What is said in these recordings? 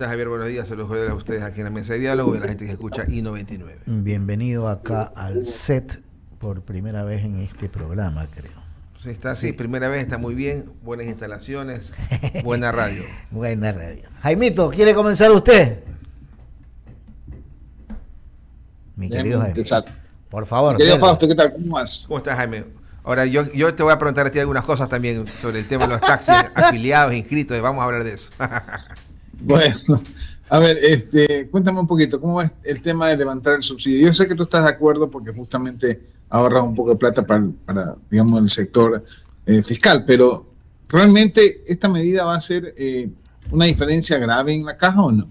Javier, buenos días, saludos a ustedes aquí en la mesa de diálogo y a la gente que escucha I99. Bienvenido acá al set por primera vez en este programa, creo. Sí, está así, primera vez, está muy bien, buenas instalaciones, buena radio. Buena radio. Jaimito, ¿quiere comenzar usted? Mi querido Jaime. Por favor. Mi querido Fausto, ¿qué tal? ¿Cómo vas? ¿Cómo estás, Jaime? Ahora, yo te voy a preguntar a ti algunas cosas también sobre el tema de los taxis afiliados, inscritos, vamos a hablar de eso. Bueno, a ver, cuéntame un poquito, ¿cómo es el tema de levantar el subsidio? Yo sé que tú estás de acuerdo porque justamente ahorras un poco de plata para digamos, el sector fiscal, pero ¿realmente esta medida va a ser una diferencia grave en la caja o no?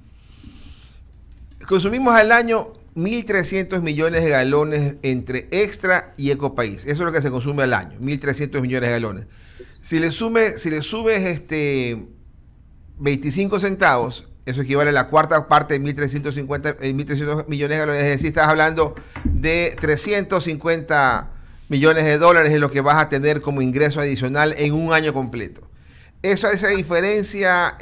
Consumimos al año 1.300 millones de galones entre Extra y Ecopaís. Eso es lo que se consume al año, 1.300 millones de galones. Si le subes 25 centavos, eso equivale a la cuarta parte de 1.300 millones de galones, es decir, estás hablando de 350 millones de dólares es lo que vas a tener como ingreso adicional en un año completo. Esa diferencia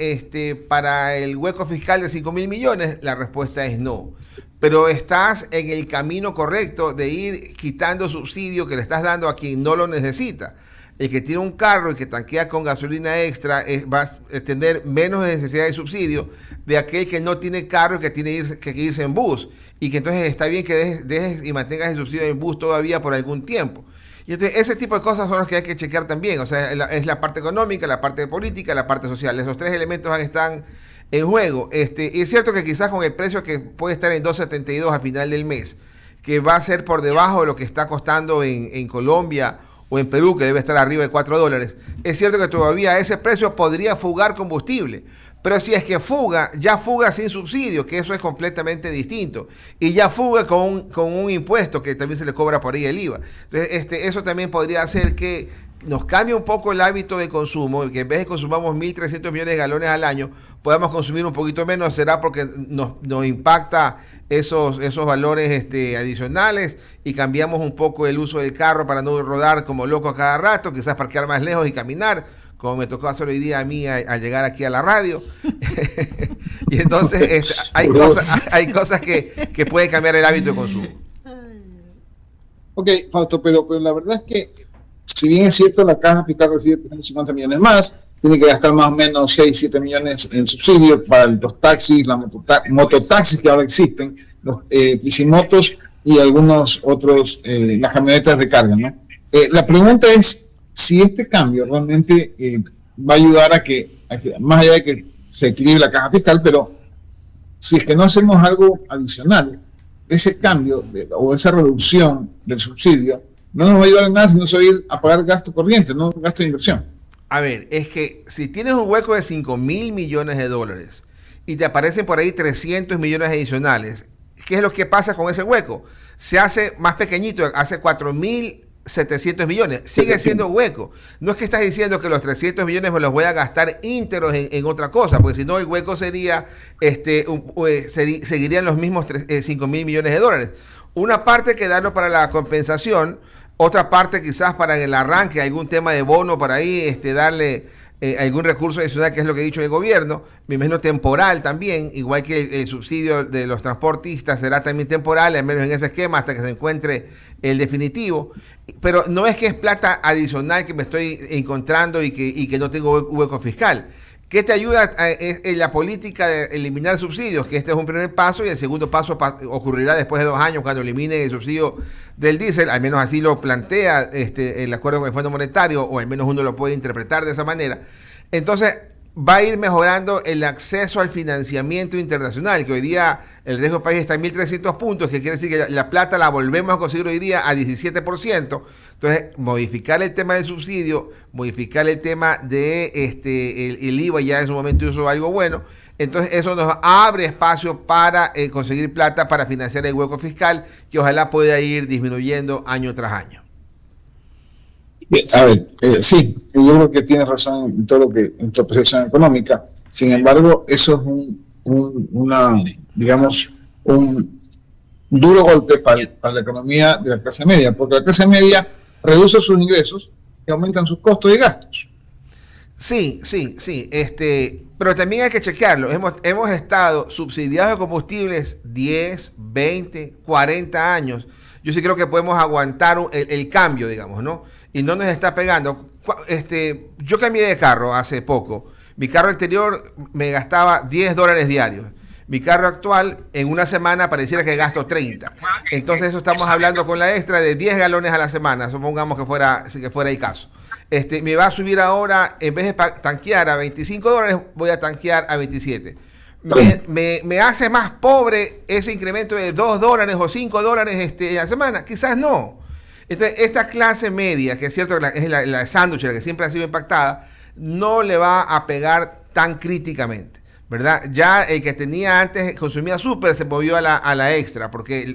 para el hueco fiscal de 5.000 millones, la respuesta es no. Pero estás en el camino correcto de ir quitando subsidio que le estás dando a quien no lo necesita. El que tiene un carro y que tanquea con gasolina extra va a tener menos necesidad de subsidio de aquel que no tiene carro y que tiene que irse en bus. Y que entonces está bien que dejes y mantengas el subsidio en bus todavía por algún tiempo. Y entonces ese tipo de cosas son las que hay que chequear también. O sea, es la parte económica, la parte política, la parte social. Esos tres elementos están en juego. Y es cierto que quizás con el precio que puede estar en 2.72 a final del mes, que va a ser por debajo de lo que está costando en Colombia o en Perú, que debe estar arriba de $4, es cierto que todavía a ese precio podría fugar combustible, pero si es que ya fuga sin subsidio, que eso es completamente distinto, y ya fuga con un impuesto que también se le cobra por ahí el IVA. Entonces, eso también podría hacer que nos cambie un poco el hábito de consumo, que en vez de consumamos 1.300 millones de galones al año, podamos consumir un poquito menos, será porque nos impacta esos valores adicionales y cambiamos un poco el uso del carro para no rodar como loco a cada rato, quizás parquear más lejos y caminar, como me tocó hacer hoy día a mí al llegar aquí a la radio. Y entonces hay cosas que pueden cambiar el hábito de consumo. Ok, Fausto, pero la verdad es que si bien es cierto la caja fiscal recibe 350 millones más, tiene que gastar más o menos 6, 7 millones en subsidio para los taxis, las mototaxis que ahora existen, los tricimotos y algunos otros, las camionetas de carga, ¿no? La pregunta es si este cambio realmente va a ayudar a que, más allá de que se equilibre la caja fiscal, pero si es que no hacemos algo adicional, ese cambio o esa reducción del subsidio no nos va a ayudar en nada si no se va a ir a pagar gasto corriente, no gasto de inversión. A ver, es que si tienes un hueco de 5.000 millones de dólares y te aparecen por ahí 300 millones adicionales, ¿qué es lo que pasa con ese hueco? Se hace más pequeñito, hace 4.700 millones, sigue siendo hueco. No es que estás diciendo que los 300 millones me los voy a gastar íntegros en otra cosa, porque si no el hueco sería, seguirían los mismos 5.000 millones de dólares. Una parte quedarlo para la compensación, otra parte quizás para el arranque, algún tema de bono para ahí, darle algún recurso adicional, que es lo que ha dicho el gobierno, me imagino temporal también, igual que el subsidio de los transportistas será también temporal, al menos en ese esquema, hasta que se encuentre el definitivo. Pero no es que es plata adicional que me estoy encontrando y que no tengo hueco fiscal. ¿Qué te ayuda en la política de eliminar subsidios? Que este es un primer paso y el segundo paso ocurrirá después de 2 años cuando eliminen el subsidio del diésel, al menos así lo plantea el acuerdo con el Fondo Monetario, o al menos uno lo puede interpretar de esa manera. Entonces va a ir mejorando el acceso al financiamiento internacional, que hoy día el riesgo país está en 1.300 puntos, que quiere decir que la plata la volvemos a conseguir hoy día a 17%. Entonces, modificar el tema del subsidio, modificar el tema de el IVA, ya en su momento hizo algo bueno. Entonces, eso nos abre espacio para conseguir plata para financiar el hueco fiscal, que ojalá pueda ir disminuyendo año tras año. A ver, sí, yo creo que tienes razón en todo lo que en tu apreciación económica. Sin embargo, eso es un duro golpe para la economía de la clase media, porque la clase media reduce sus ingresos y aumentan sus costos y gastos. Sí, sí, sí. Pero también hay que chequearlo. Hemos estado subsidiados de combustibles 10, 20, 40 años. Yo sí creo que podemos aguantar el cambio, digamos, ¿no? Y no nos está pegando. Yo cambié de carro hace poco. Mi carro anterior me gastaba $10 diarios. Mi carro actual, en una semana, pareciera que gasto 30. Entonces, eso estamos hablando con la extra de 10 galones a la semana. Supongamos que fuera el caso. Me va a subir ahora, en vez de tanquear a $25, voy a tanquear a 27. ¿Me hace más pobre ese incremento de $2 o $5 a la semana? Quizás no. Entonces, esta clase media, que es cierto que es la sándwich, la que siempre ha sido impactada, no le va a pegar tan críticamente, ¿verdad? Ya el que tenía antes, consumía súper, se movió a la extra, porque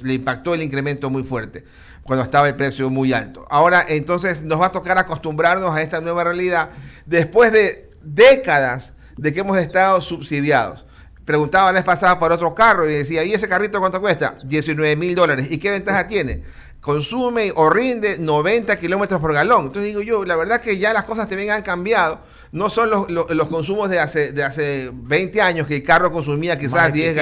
le impactó el incremento muy fuerte, cuando estaba el precio muy alto. Ahora, entonces, nos va a tocar acostumbrarnos a esta nueva realidad, después de décadas de que hemos estado subsidiados. Preguntaba la vez pasada por otro carro y decía, ¿y ese carrito cuánto cuesta? $19,000. ¿Y qué ventaja tiene? Consume o rinde 90 kilómetros por galón. Entonces digo yo, la verdad que ya las cosas también han cambiado. No son los consumos de hace 20 años que el carro consumía quizás 10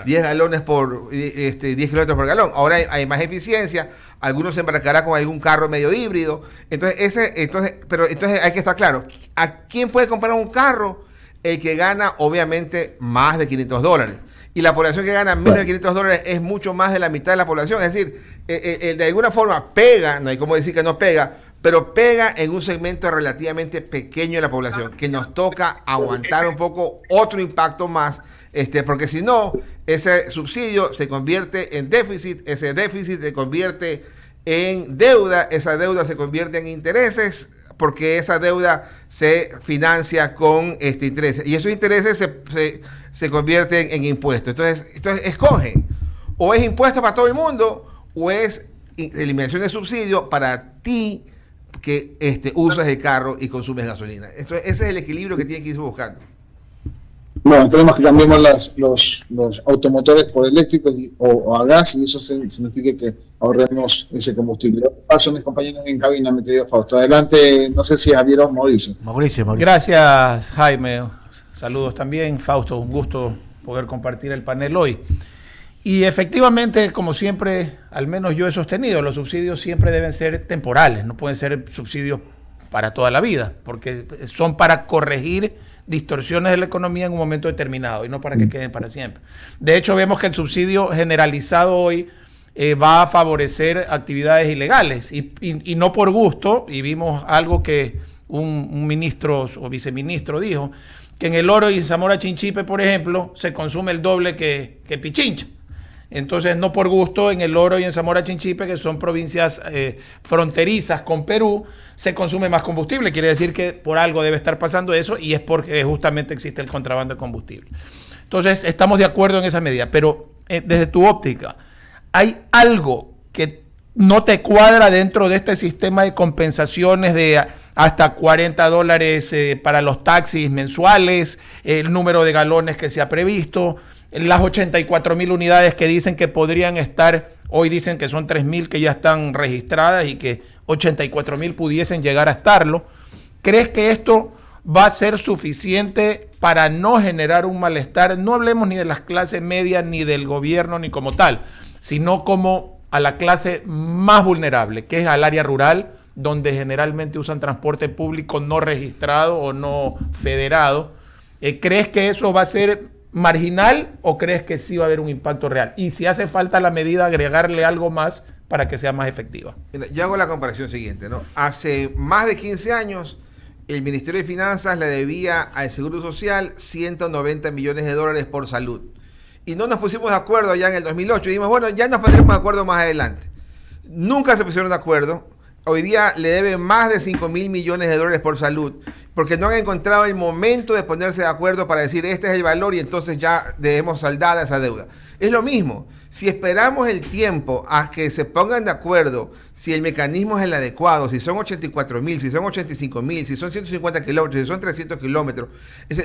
galones por 10 kilómetros por galón. Ahora hay más eficiencia. Algunos se embarcará con algún carro medio híbrido. Entonces hay que estar claro. ¿A quién puede comprar un carro? El que gana obviamente más de $500. Y la población que gana menos de $500 es mucho más de la mitad de la población. Es decir, de alguna forma pega, no hay cómo decir que no pega, pero pega en un segmento relativamente pequeño de la población, que nos toca aguantar un poco otro impacto más, porque si no, ese subsidio se convierte en déficit, ese déficit se convierte en deuda, esa deuda se convierte en intereses, porque esa deuda se financia con intereses, y esos intereses se convierten en impuestos. Entonces escoge, o es impuesto para todo el mundo, o es eliminación de subsidio para ti que usas el carro y consumes gasolina. Entonces ese es el equilibrio que tiene que ir buscando. Bueno, tenemos que cambiar los automotores por eléctricos o a gas, y eso significa que ahorremos ese combustible. Paso mis compañeros en cabina, mi querido Fausto. Adelante, no sé si Javier o Mauricio. Mauricio. Gracias, Jaime. Saludos también, Fausto. Un gusto poder compartir el panel hoy. Y efectivamente, como siempre, al menos yo he sostenido, los subsidios siempre deben ser temporales, no pueden ser subsidios para toda la vida, porque son para corregir distorsiones de la economía en un momento determinado y no para que queden para siempre. De hecho, vemos que el subsidio generalizado hoy va a favorecer actividades ilegales y no por gusto, y vimos algo que un ministro o viceministro dijo, que en El Oro y Zamora Chinchipe, por ejemplo, se consume el doble que Pichincha. Entonces, no por gusto, en El Oro y en Zamora Chinchipe, que son provincias fronterizas con Perú, se consume más combustible. Quiere decir que por algo debe estar pasando eso, y es porque justamente existe el contrabando de combustible. Entonces, estamos de acuerdo en esa medida, pero desde tu óptica, ¿hay algo que no te cuadra dentro de este sistema de compensaciones de hasta $40 para los taxis mensuales, el número de galones que se ha previsto, las 84,000 unidades que dicen que podrían estar, hoy dicen que son 3,000 que ya están registradas y que 84,000 pudiesen llegar a estarlo? ¿Crees que esto va a ser suficiente para no generar un malestar? No hablemos ni de las clases medias, ni del gobierno, ni como tal, sino como a la clase más vulnerable, que es al área rural, donde generalmente usan transporte público no registrado o no federado. ¿Crees que eso va a ser marginal o crees que sí va a haber un impacto real? Y si hace falta la medida, agregarle algo más para que sea más efectiva. Mira, yo hago la comparación siguiente, ¿no? Hace más de 15 años, el Ministerio de Finanzas le debía al Seguro Social $190 millones por salud. Y no nos pusimos de acuerdo allá en el 2008. Y dijimos, bueno, ya nos pondremos de acuerdo más adelante. Nunca se pusieron de acuerdo. Hoy día le deben más de $5,000 millones por salud, porque no han encontrado el momento de ponerse de acuerdo para decir este es el valor y entonces ya debemos saldada esa deuda. Es lo mismo, si esperamos el tiempo a que se pongan de acuerdo si el mecanismo es el adecuado, si son 84,000, si son 85,000, si son 150 kilómetros, si son 300 kilómetros,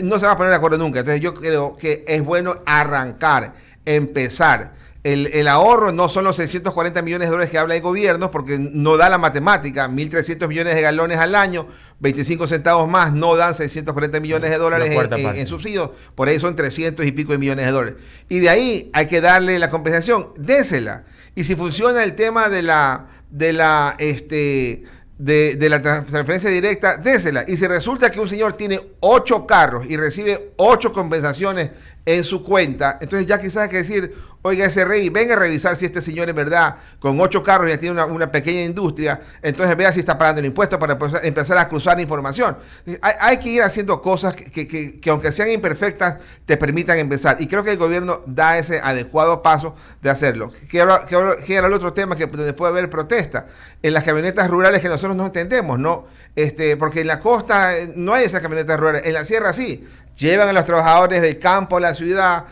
no se va a poner de acuerdo nunca. Entonces yo creo que es bueno arrancar, empezar. El ahorro no son los 640 millones de dólares que habla el gobierno, porque no da la matemática, 1.300 millones de galones al año, 25 centavos más, no dan 640 millones de dólares en subsidios, por ahí son 300 y pico de millones de dólares. Y de ahí hay que darle la compensación, désela. Y si funciona el tema de la transferencia directa, désela. Y si resulta que un señor tiene 8 carros y recibe 8 compensaciones en su cuenta, entonces ya quizás hay que decir, oiga, SRI, venga a revisar si este señor en verdad con 8 carros ya tiene una pequeña industria, entonces vea si está pagando el impuesto para empezar a cruzar información. Hay que ir haciendo cosas que aunque sean imperfectas, te permitan empezar. Y creo que el gobierno da ese adecuado paso de hacerlo. Que era el otro tema donde puede haber protesta. En las camionetas rurales que nosotros no entendemos, ¿no? Porque en la costa no hay esas camionetas rurales, en la sierra sí. Llevan a los trabajadores del campo a la ciudad,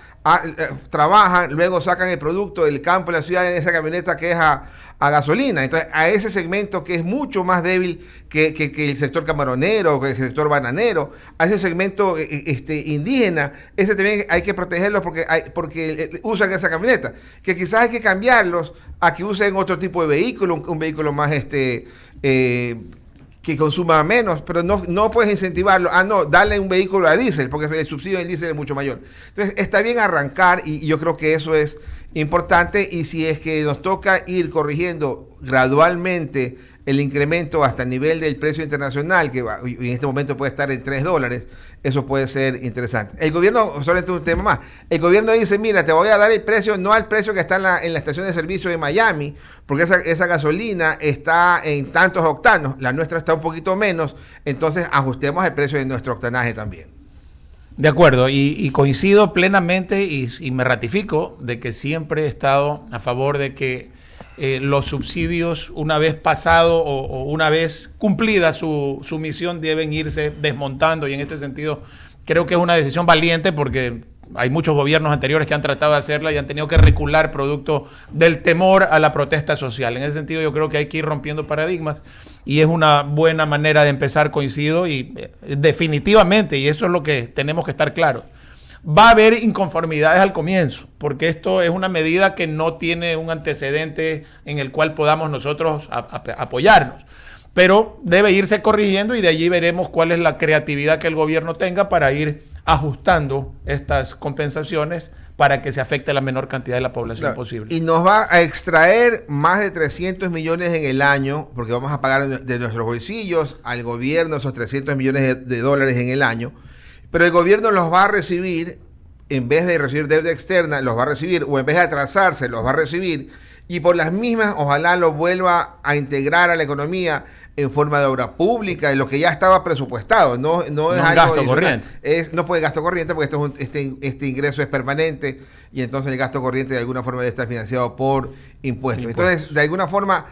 trabajan, luego sacan el producto del campo a la ciudad en esa camioneta que es a gasolina. Entonces, a ese segmento que es mucho más débil que el sector camaronero, que el sector bananero, a ese segmento indígena, ese también hay que protegerlos porque usan esa camioneta. Que quizás hay que cambiarlos a que usen otro tipo de vehículo, un vehículo más que consuma menos, pero no puedes incentivarlo. No, darle un vehículo a diésel, porque el subsidio del diésel es mucho mayor. Entonces, está bien arrancar y yo creo que eso es importante, y si es que nos toca ir corrigiendo gradualmente el incremento hasta el nivel del precio internacional, que en este momento puede estar en $3, eso puede ser interesante. El gobierno, solamente un tema más, el gobierno dice, mira, te voy a dar el precio, no al precio que está en la estación de servicio de Miami, porque esa gasolina está en tantos octanos, la nuestra está un poquito menos, entonces ajustemos el precio de nuestro octanaje también. De acuerdo, y coincido plenamente y me ratifico de que siempre he estado a favor de que los subsidios, una vez pasado o una vez cumplida su misión, deben irse desmontando, y en este sentido creo que es una decisión valiente, porque hay muchos gobiernos anteriores que han tratado de hacerla y han tenido que recular producto del temor a la protesta social. En ese sentido yo creo que hay que ir rompiendo paradigmas y es una buena manera de empezar, coincido, y definitivamente, y eso es lo que tenemos que estar claros, va a haber inconformidades al comienzo, porque esto es una medida que no tiene un antecedente en el cual podamos nosotros apoyarnos, pero debe irse corrigiendo y de allí veremos cuál es la creatividad que el gobierno tenga para ir ajustando estas compensaciones para que se afecte a la menor cantidad de la población posible. Y nos va a extraer más de 300 millones en el año, porque vamos a pagar de nuestros bolsillos al gobierno esos 300 millones de dólares en el año, pero el gobierno los va a recibir, en vez de recibir deuda externa, los va a recibir, o en vez de atrasarse, los va a recibir, y por las mismas, ojalá lo vuelva a integrar a la economía en forma de obra pública, en lo que ya estaba presupuestado, no es algo gasto corriente. No puede gasto corriente, porque este ingreso es permanente, y entonces el gasto corriente de alguna forma debe estar financiado por impuestos. Entonces, de alguna forma,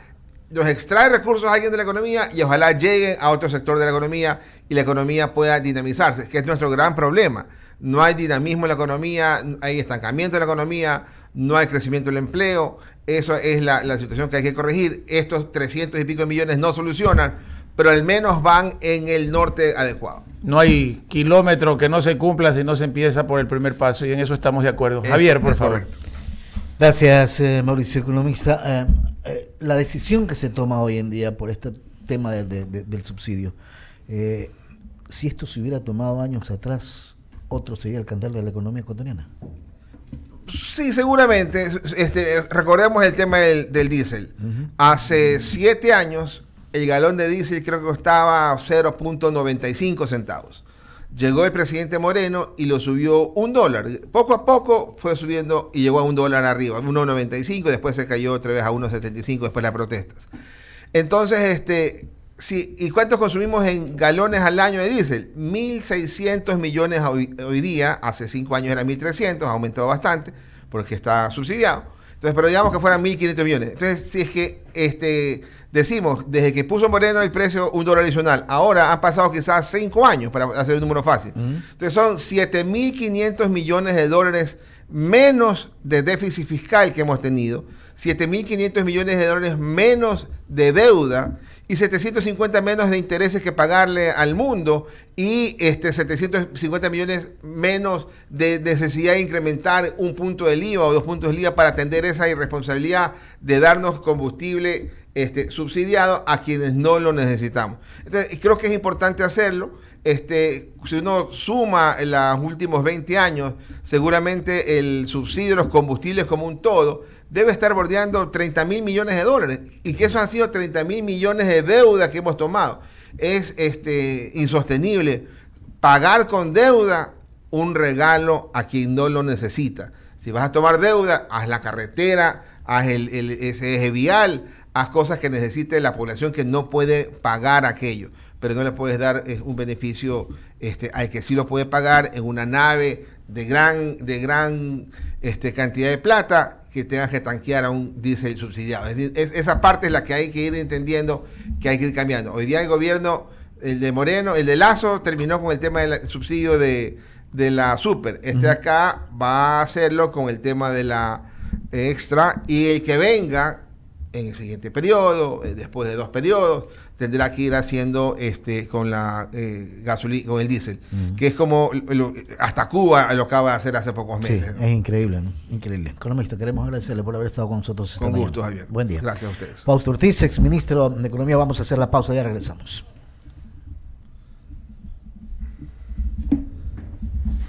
nos extrae recursos a alguien de la economía y ojalá lleguen a otro sector de la economía y la economía pueda dinamizarse, que es nuestro gran problema. No hay dinamismo en la economía, hay estancamiento en la economía, no hay crecimiento del empleo. Eso es la situación que hay que corregir. Estos 300 y pico de millones no solucionan, pero al menos van en el norte adecuado. No hay kilómetro que no se cumpla si no se empieza por el primer paso, y en eso estamos de acuerdo. Javier, por favor. Correcto. Gracias, Mauricio, economista. La decisión que se toma hoy en día por este tema del subsidio, si esto se hubiera tomado años atrás, otro sería el cantar de la economía ecuatoriana. Sí, seguramente. Recordemos el tema del diésel. Hace 7 años, el galón de diésel creo que costaba 0.95 centavos. Llegó el presidente Moreno y lo subió $1. Poco a poco fue subiendo y llegó a $1 arriba, 1.95, después se cayó otra vez a 1.75 después de las protestas. Entonces, sí, ¿y cuántos consumimos en galones al año de diésel? 1.600 millones hoy día, hace 5 años era 1.300, ha aumentado bastante porque está subsidiado. Entonces, pero digamos que fueran 1.500 millones. Entonces, si es que decimos, desde que puso Moreno el precio $1 adicional, ahora han pasado quizás 5 años, para hacer un número fácil. Entonces son 7.500 millones de dólares menos de déficit fiscal que hemos tenido, 7.500 millones de dólares menos de deuda, y 750 menos de intereses que pagarle al mundo y 750 millones menos de necesidad de incrementar un punto del IVA o 2 puntos del IVA para atender esa irresponsabilidad de darnos combustible subsidiado a quienes no lo necesitamos. Entonces, creo que es importante hacerlo. Si uno suma en los últimos 20 años, seguramente el subsidio de los combustibles como un todo debe estar bordeando 30.000 millones de dólares, y que eso han sido 30.000 millones de deuda que hemos tomado. Es insostenible pagar con deuda un regalo a quien no lo necesita. Si vas a tomar deuda, haz la carretera, haz ese eje vial, haz cosas que necesite la población que no puede pagar aquello, pero no le puedes dar un beneficio al que sí lo puede pagar en una nave de gran cantidad de plata que tengas que tanquear a un diésel subsidiado. Es decir, esa parte es la que hay que ir entendiendo, que hay que ir cambiando. Hoy día el gobierno, el de Moreno, el de Lazo, terminó con el tema del subsidio de la super. Acá va a hacerlo con el tema de la extra, y el que venga en el siguiente periodo, después de 2 periodos, tendrá que ir haciendo con la gasolina, con el diésel, que es como hasta Cuba lo acaba de hacer hace pocos meses. Sí, ¿no? Es increíble, ¿no? Increíble. Economista, queremos agradecerle por haber estado con nosotros. Con gusto, Javier. Buen día. Gracias a ustedes. Fausto Ortiz, exministro de Economía. Vamos a hacer la pausa, ya regresamos.